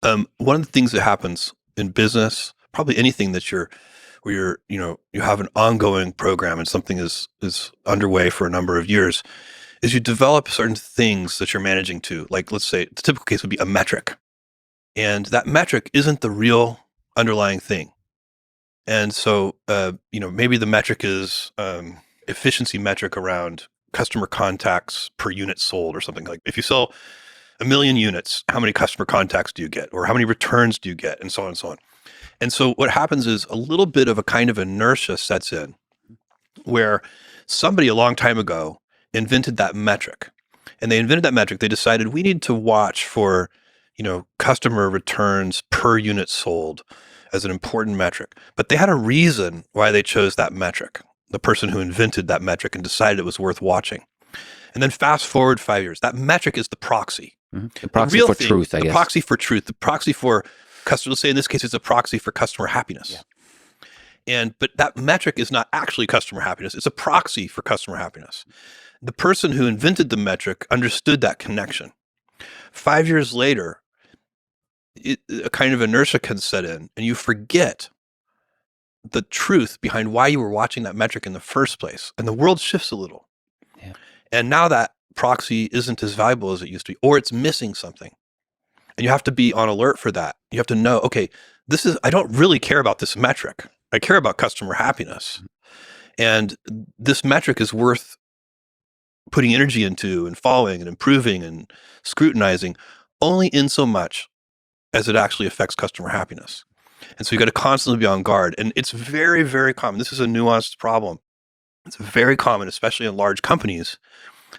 One of the things that happens in business, probably anything that where you have an ongoing program and something is underway for a number of years, is you develop certain things that you're managing to. Like, let's say the typical case would be a metric, and that metric isn't the real underlying thing. And so, maybe the metric is efficiency metric around customer contacts per unit sold or something. Like if you sell 1 million units, how many customer contacts do you get, or how many returns do you get, and so on and so on. And so what happens is a little bit of a kind of inertia sets in where somebody a long time ago invented that metric. And they invented that metric. They decided we need to watch for, customer returns per unit sold as an important metric. But they had a reason why they chose that metric, the person who invented that metric and decided it was worth watching. And then fast forward 5 years, that metric is the proxy. The proxy for truth, I guess. The proxy for truth, the proxy for customer, let's say in this case, it's a proxy for customer happiness. Yeah. But that metric is not actually customer happiness. It's a proxy for customer happiness. The person who invented the metric understood that connection. 5 years later, a kind of inertia can set in and you forget the truth behind why you were watching that metric in the first place. And the world shifts a little. Yeah. And now that proxy isn't as valuable as it used to be, or it's missing something. And you have to be on alert for that. You have to know, okay, I don't really care about this metric. I care about customer happiness. And this metric is worth putting energy into and following and improving and scrutinizing only in so much as it actually affects customer happiness. And so you got to constantly be on guard. And it's very, very common. This is a nuanced problem. It's very common, especially in large companies,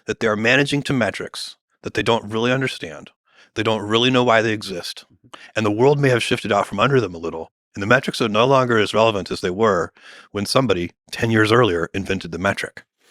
that they are managing to metrics that they don't really understand. They don't really know why they exist. And the world may have shifted out from under them a little. And the metrics are no longer as relevant as they were when somebody 10 years earlier invented the metric.